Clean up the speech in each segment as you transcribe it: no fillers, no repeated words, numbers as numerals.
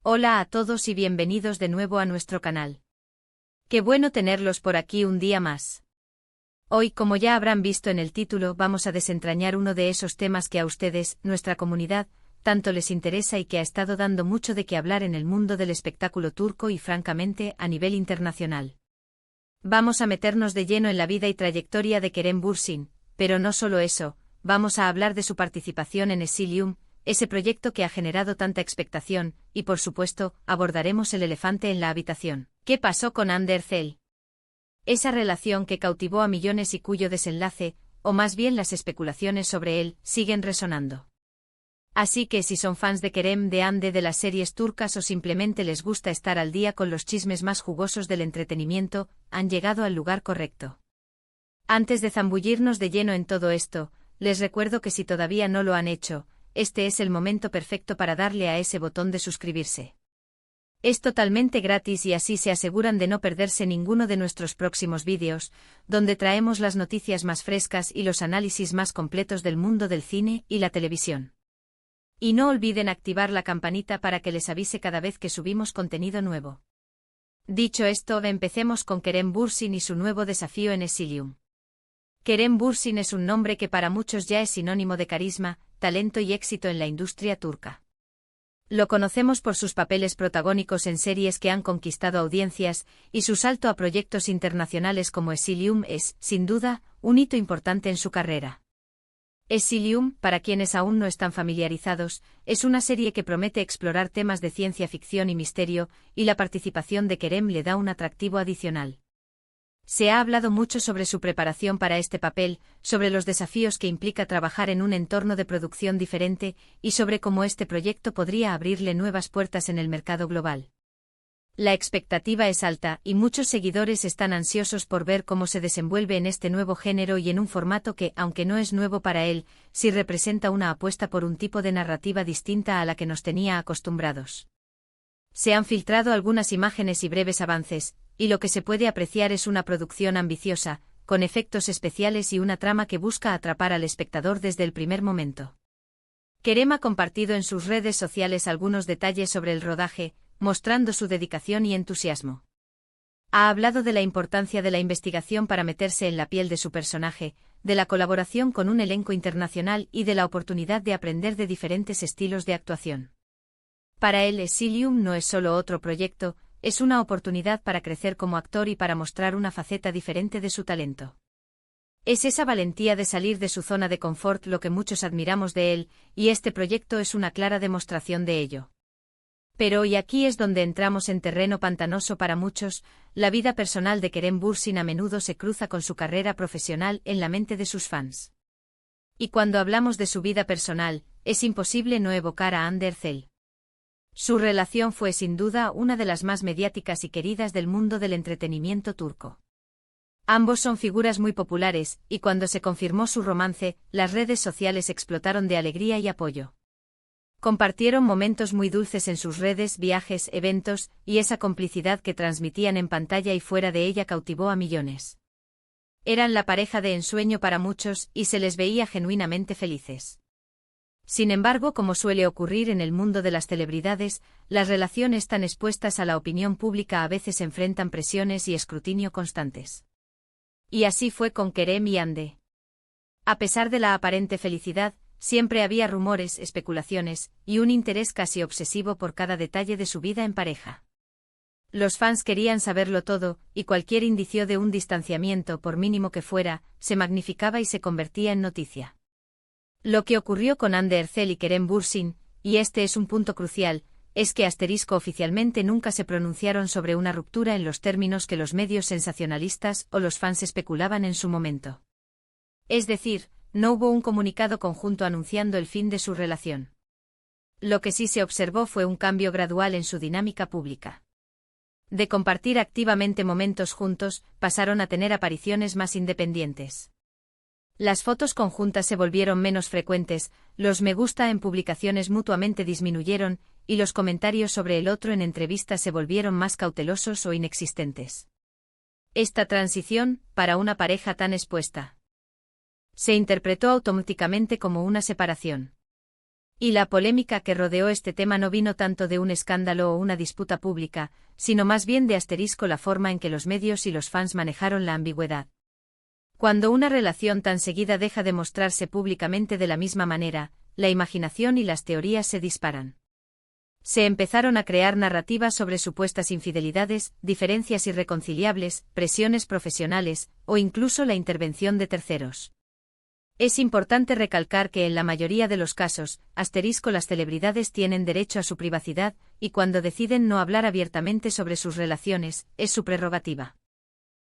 Hola a todos y bienvenidos de nuevo a nuestro canal. Qué bueno tenerlos por aquí un día más. Hoy, como ya habrán visto en el título, vamos a desentrañar uno de esos temas que a ustedes, nuestra comunidad, tanto les interesa y que ha estado dando mucho de qué hablar en el mundo del espectáculo turco y francamente, a nivel internacional. Vamos a meternos de lleno en la vida y trayectoria de Kerem Bürsin, pero no solo eso, vamos a hablar de su participación en Exilium, ese proyecto que ha generado tanta expectación, y por supuesto, abordaremos el elefante en la habitación. ¿Qué pasó con Hande Erçel? Esa relación que cautivó a millones y cuyo desenlace, o más bien las especulaciones sobre él, siguen resonando. Así que si son fans de Kerem, de Hande, de las series turcas o simplemente les gusta estar al día con los chismes más jugosos del entretenimiento, han llegado al lugar correcto. Antes de zambullirnos de lleno en todo esto, les recuerdo que si todavía no lo han hecho, este es el momento perfecto para darle a ese botón de suscribirse. Es totalmente gratis y así se aseguran de no perderse ninguno de nuestros próximos vídeos, donde traemos las noticias más frescas y los análisis más completos del mundo del cine y la televisión. Y no olviden activar la campanita para que les avise cada vez que subimos contenido nuevo. Dicho esto, empecemos con Kerem Bürsin y su nuevo desafío en Exilium. Kerem Bürsin es un nombre que para muchos ya es sinónimo de carisma, talento y éxito en la industria turca. Lo conocemos por sus papeles protagónicos en series que han conquistado audiencias, y su salto a proyectos internacionales como Exilium es, sin duda, un hito importante en su carrera. Exilium, para quienes aún no están familiarizados, es una serie que promete explorar temas de ciencia ficción y misterio, y la participación de Kerem le da un atractivo adicional. Se ha hablado mucho sobre su preparación para este papel, sobre los desafíos que implica trabajar en un entorno de producción diferente, y sobre cómo este proyecto podría abrirle nuevas puertas en el mercado global. La expectativa es alta, y muchos seguidores están ansiosos por ver cómo se desenvuelve en este nuevo género y en un formato que, aunque no es nuevo para él, sí representa una apuesta por un tipo de narrativa distinta a la que nos tenía acostumbrados. Se han filtrado algunas imágenes y breves avances, y lo que se puede apreciar es una producción ambiciosa, con efectos especiales y una trama que busca atrapar al espectador desde el primer momento. Kerem ha compartido en sus redes sociales algunos detalles sobre el rodaje, mostrando su dedicación y entusiasmo. Ha hablado de la importancia de la investigación para meterse en la piel de su personaje, de la colaboración con un elenco internacional y de la oportunidad de aprender de diferentes estilos de actuación. Para él, Exilium no es solo otro proyecto, es una oportunidad para crecer como actor y para mostrar una faceta diferente de su talento. Es esa valentía de salir de su zona de confort lo que muchos admiramos de él, y este proyecto es una clara demostración de ello. Pero y aquí es donde entramos en terreno pantanoso para muchos, la vida personal de Kerem Bürsin a menudo se cruza con su carrera profesional en la mente de sus fans. Y cuando hablamos de su vida personal, es imposible no evocar a Hande Erçel. Su relación fue sin duda una de las más mediáticas y queridas del mundo del entretenimiento turco. Ambos son figuras muy populares, y cuando se confirmó su romance, las redes sociales explotaron de alegría y apoyo. Compartieron momentos muy dulces en sus redes, viajes, eventos, y esa complicidad que transmitían en pantalla y fuera de ella cautivó a millones. Eran la pareja de ensueño para muchos, y se les veía genuinamente felices. Sin embargo, como suele ocurrir en el mundo de las celebridades, las relaciones tan expuestas a la opinión pública a veces enfrentan presiones y escrutinio constantes. Y así fue con Kerem y Hande. A pesar de la aparente felicidad, siempre había rumores, especulaciones, y un interés casi obsesivo por cada detalle de su vida en pareja. Los fans querían saberlo todo, y cualquier indicio de un distanciamiento, por mínimo que fuera, se magnificaba y se convertía en noticia. Lo que ocurrió con Hande Erçel y Kerem Bürsin, y este es un punto crucial, es que oficialmente nunca se pronunciaron sobre una ruptura en los términos que los medios sensacionalistas o los fans especulaban en su momento. Es decir, no hubo un comunicado conjunto anunciando el fin de su relación. Lo que sí se observó fue un cambio gradual en su dinámica pública. De compartir activamente momentos juntos, pasaron a tener apariciones más independientes. Las fotos conjuntas se volvieron menos frecuentes, los me gusta en publicaciones mutuamente disminuyeron, y los comentarios sobre el otro en entrevistas se volvieron más cautelosos o inexistentes. Esta transición, para una pareja tan expuesta, se interpretó automáticamente como una separación. Y la polémica que rodeó este tema no vino tanto de un escándalo o una disputa pública, sino más bien de la forma en que los medios y los fans manejaron la ambigüedad. Cuando una relación tan seguida deja de mostrarse públicamente de la misma manera, la imaginación y las teorías se disparan. Se empezaron a crear narrativas sobre supuestas infidelidades, diferencias irreconciliables, presiones profesionales, o incluso la intervención de terceros. Es importante recalcar que en la mayoría de los casos, las celebridades tienen derecho a su privacidad, y cuando deciden no hablar abiertamente sobre sus relaciones, es su prerrogativa.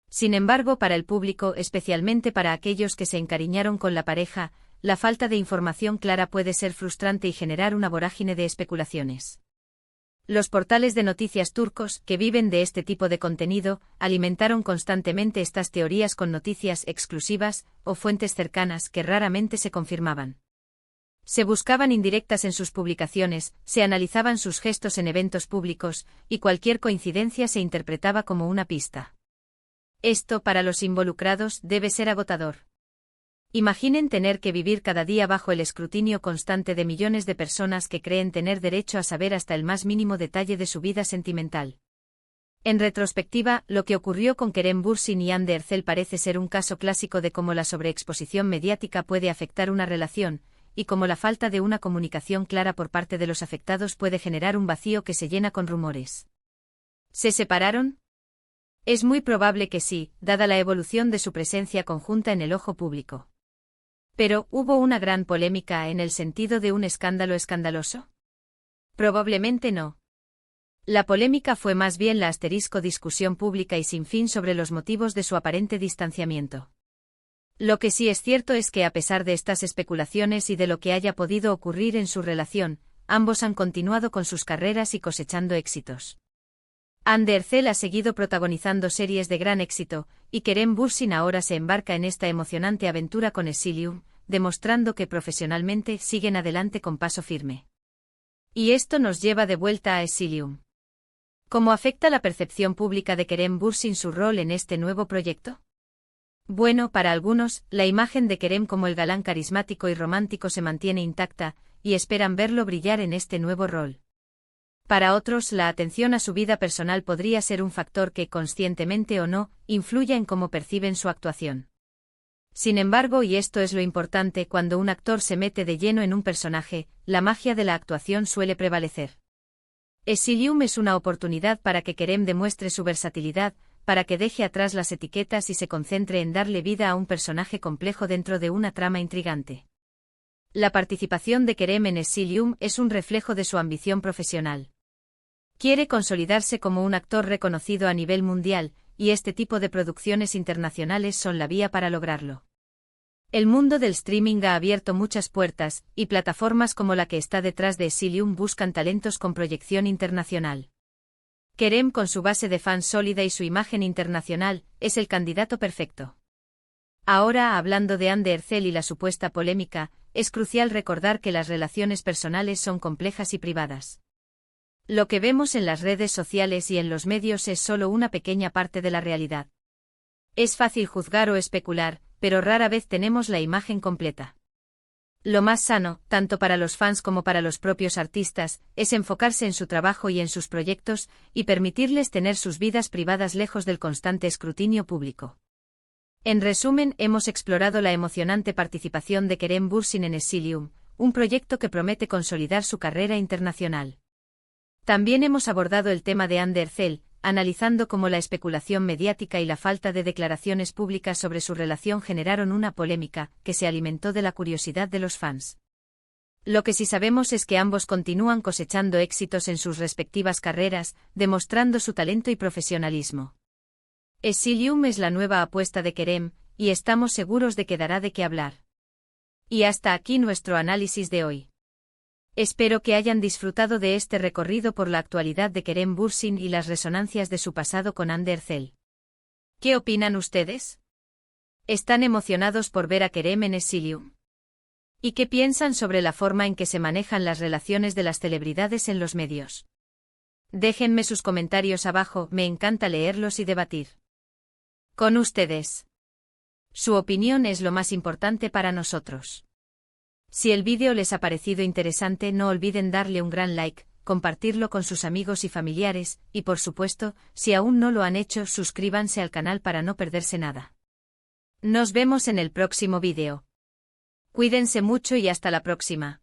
Sin embargo, para el público, especialmente para aquellos que se encariñaron con la pareja, la falta de información clara puede ser frustrante y generar una vorágine de especulaciones. Los portales de noticias turcos, que viven de este tipo de contenido, alimentaron constantemente estas teorías con noticias exclusivas o fuentes cercanas que raramente se confirmaban. Se buscaban indirectas en sus publicaciones, se analizaban sus gestos en eventos públicos, y cualquier coincidencia se interpretaba como una pista. Esto, para los involucrados, debe ser agotador. Imaginen tener que vivir cada día bajo el escrutinio constante de millones de personas que creen tener derecho a saber hasta el más mínimo detalle de su vida sentimental. En retrospectiva, lo que ocurrió con Kerem Bürsin y Hande Erçel parece ser un caso clásico de cómo la sobreexposición mediática puede afectar una relación, y cómo la falta de una comunicación clara por parte de los afectados puede generar un vacío que se llena con rumores. ¿Se separaron? Es muy probable que sí, dada la evolución de su presencia conjunta en el ojo público. Pero, ¿hubo una gran polémica en el sentido de un escándalo escandaloso? Probablemente no. La polémica fue más bien la discusión pública y sin fin sobre los motivos de su aparente distanciamiento. Lo que sí es cierto es que a pesar de estas especulaciones y de lo que haya podido ocurrir en su relación, ambos han continuado con sus carreras y cosechando éxitos. Hande Erçel ha seguido protagonizando series de gran éxito, y Kerem Bürsin ahora se embarca en esta emocionante aventura con Exilium, demostrando que profesionalmente siguen adelante con paso firme. Y esto nos lleva de vuelta a Exilium. ¿Cómo afecta la percepción pública de Kerem Bürsin su rol en este nuevo proyecto? Bueno, para algunos, la imagen de Kerem como el galán carismático y romántico se mantiene intacta, y esperan verlo brillar en este nuevo rol. Para otros, la atención a su vida personal podría ser un factor que, conscientemente o no, influya en cómo perciben su actuación. Sin embargo, y esto es lo importante, cuando un actor se mete de lleno en un personaje, la magia de la actuación suele prevalecer. Exilium es una oportunidad para que Kerem demuestre su versatilidad, para que deje atrás las etiquetas y se concentre en darle vida a un personaje complejo dentro de una trama intrigante. La participación de Kerem en Exilium es un reflejo de su ambición profesional. Quiere consolidarse como un actor reconocido a nivel mundial, y este tipo de producciones internacionales son la vía para lograrlo. El mundo del streaming ha abierto muchas puertas, y plataformas como la que está detrás de Exilium buscan talentos con proyección internacional. Kerem, con su base de fans sólida y su imagen internacional, es el candidato perfecto. Ahora, hablando de Hande Erçel y la supuesta polémica, es crucial recordar que las relaciones personales son complejas y privadas. Lo que vemos en las redes sociales y en los medios es solo una pequeña parte de la realidad. Es fácil juzgar o especular, pero rara vez tenemos la imagen completa. Lo más sano, tanto para los fans como para los propios artistas, es enfocarse en su trabajo y en sus proyectos, y permitirles tener sus vidas privadas lejos del constante escrutinio público. En resumen, hemos explorado la emocionante participación de Kerem Bürsin en Exilium, un proyecto que promete consolidar su carrera internacional. También hemos abordado el tema de Hande Erçel, analizando cómo la especulación mediática y la falta de declaraciones públicas sobre su relación generaron una polémica que se alimentó de la curiosidad de los fans. Lo que sí sabemos es que ambos continúan cosechando éxitos en sus respectivas carreras, demostrando su talento y profesionalismo. Exilium es la nueva apuesta de Kerem, y estamos seguros de que dará de qué hablar. Y hasta aquí nuestro análisis de hoy. Espero que hayan disfrutado de este recorrido por la actualidad de Kerem Bürsin y las resonancias de su pasado con Hande Erçel. ¿Qué opinan ustedes? ¿Están emocionados por ver a Kerem en Exilium? ¿Y qué piensan sobre la forma en que se manejan las relaciones de las celebridades en los medios? Déjenme sus comentarios abajo, me encanta leerlos y debatir con ustedes. Su opinión es lo más importante para nosotros. Si el vídeo les ha parecido interesante, no olviden darle un gran like, compartirlo con sus amigos y familiares, y por supuesto, si aún no lo han hecho, suscríbanse al canal para no perderse nada. Nos vemos en el próximo vídeo. Cuídense mucho y hasta la próxima.